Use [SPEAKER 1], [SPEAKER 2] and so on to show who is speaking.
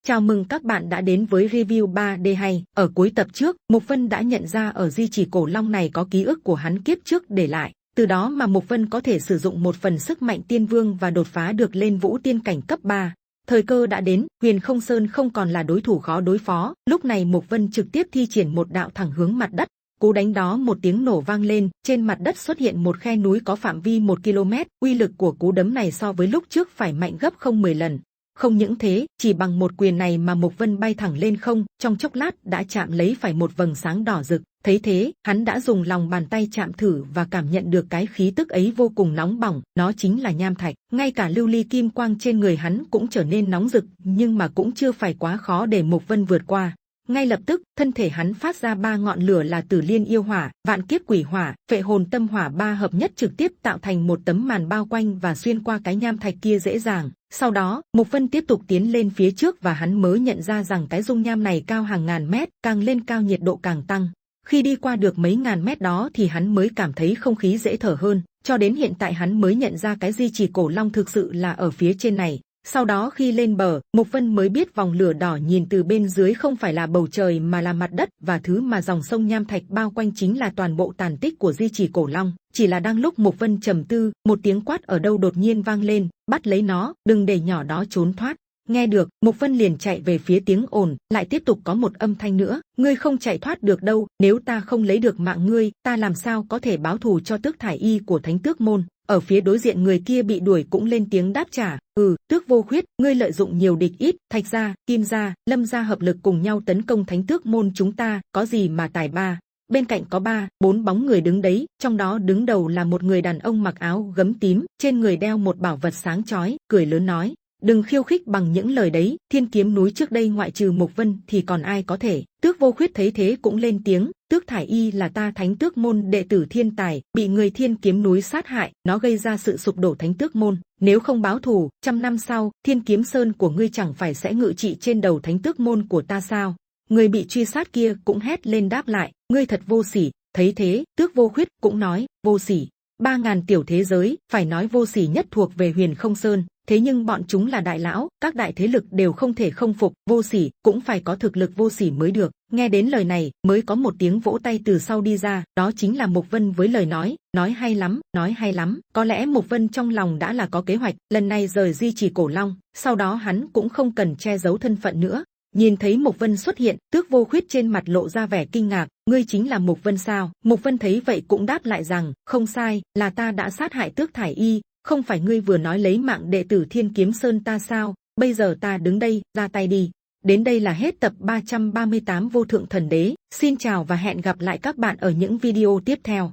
[SPEAKER 1] Chào mừng các bạn đã đến với review 3D hay. Ở cuối tập trước, Mục Vân đã nhận ra ở di chỉ cổ long này có ký ức của hắn kiếp trước để lại. Từ đó mà Mục Vân có thể sử dụng một phần sức mạnh tiên vương và đột phá được lên vũ tiên cảnh cấp 3. Thời cơ đã đến, Huyền Không Sơn không còn là đối thủ khó đối phó. Lúc này Mục Vân trực tiếp thi triển một đạo thẳng hướng mặt đất. Cú đánh đó một tiếng nổ vang lên, trên mặt đất xuất hiện một khe núi có phạm vi 1 km. Uy lực của cú đấm này so với lúc trước phải mạnh gấp không 10 lần. Không những thế, chỉ bằng một quyền này mà Mục Vân bay thẳng lên không, trong chốc lát đã chạm lấy phải một vầng sáng đỏ rực. Thấy thế, hắn đã dùng lòng bàn tay chạm thử và cảm nhận được cái khí tức ấy vô cùng nóng bỏng, nó chính là nham thạch. Ngay cả lưu ly kim quang trên người hắn cũng trở nên nóng rực, nhưng mà cũng chưa phải quá khó để Mục Vân vượt qua. Ngay lập tức, thân thể hắn phát ra 3 ngọn lửa là Tử Liên yêu hỏa, Vạn kiếp quỷ hỏa, Phệ hồn tâm hỏa 3 hợp nhất trực tiếp tạo thành một tấm màn bao quanh và xuyên qua cái nham thạch kia dễ dàng. Sau đó, Mục Vân tiếp tục tiến lên phía trước và hắn mới nhận ra rằng cái dung nham này cao hàng ngàn mét, càng lên cao nhiệt độ càng tăng. Khi đi qua được mấy ngàn mét đó thì hắn mới cảm thấy không khí dễ thở hơn. Cho đến hiện tại hắn mới nhận ra cái di chỉ cổ long thực sự là ở phía trên này. Sau đó khi lên bờ, Mục Vân mới biết vòng lửa đỏ nhìn từ bên dưới không phải là bầu trời mà là mặt đất, và thứ mà dòng sông nham thạch bao quanh chính là toàn bộ tàn tích của di chỉ cổ long. Chỉ là đang lúc Mục Vân trầm tư, một tiếng quát ở đâu đột nhiên vang lên, bắt lấy nó, đừng để nhỏ đó trốn thoát. Nghe được, Mục Vân liền chạy về phía tiếng ồn, lại tiếp tục có một âm thanh nữa, ngươi không chạy thoát được đâu, nếu ta không lấy được mạng ngươi, ta làm sao có thể báo thù cho Tước Thải Y của Thánh Tước môn. Ở phía đối diện người kia bị đuổi cũng lên tiếng đáp trả, Tước Vô Khuyết, ngươi lợi dụng nhiều địch ít, Thạch gia, Kim gia, Lâm gia hợp lực cùng nhau tấn công Thánh Tước môn chúng ta, có gì mà tài ba. Bên cạnh có 3-4 bóng người đứng đấy, trong đó đứng đầu là một người đàn ông mặc áo gấm tím, trên người đeo một bảo vật sáng chói, cười lớn nói, đừng khiêu khích bằng những lời đấy, Thiên Kiếm núi trước đây ngoại trừ Mục Vân thì còn ai có thể. Tước Vô Khuyết thấy thế cũng lên tiếng, Tước Thải Y là ta Thánh Tước môn đệ tử thiên tài, bị người Thiên Kiếm núi sát hại, nó gây ra sự sụp đổ Thánh Tước môn, nếu không báo thù, 100 năm sau, Thiên Kiếm Sơn của ngươi chẳng phải sẽ ngự trị trên đầu Thánh Tước môn của ta sao? Người bị truy sát kia cũng hét lên đáp lại, ngươi thật vô sỉ. Thấy thế, Tước Vô Khuyết cũng nói, vô sỉ. 3000 tiểu thế giới, phải nói vô sỉ nhất thuộc về Huyền Không Sơn, thế nhưng bọn chúng là đại lão, các đại thế lực đều không thể không phục, vô sỉ cũng phải có thực lực vô sỉ mới được. Nghe đến lời này, mới có một tiếng vỗ tay từ sau đi ra, đó chính là Mục Vân với lời nói hay lắm, nói hay lắm. Có lẽ Mục Vân trong lòng đã là có kế hoạch, lần này rời di chỉ cổ long, sau đó hắn cũng không cần che giấu thân phận nữa. Nhìn thấy Mục Vân xuất hiện, Tước Vô Khuyết trên mặt lộ ra vẻ kinh ngạc, ngươi chính là Mục Vân sao? Mục Vân thấy vậy cũng đáp lại rằng, không sai, là ta đã sát hại Tước Thải Y, không phải ngươi vừa nói lấy mạng đệ tử Thiên Kiếm Sơn ta sao? Bây giờ ta đứng đây, ra tay đi. Đến đây là hết tập 338 Vô Thượng Thần Đế. Xin chào và hẹn gặp lại các bạn ở những video tiếp theo.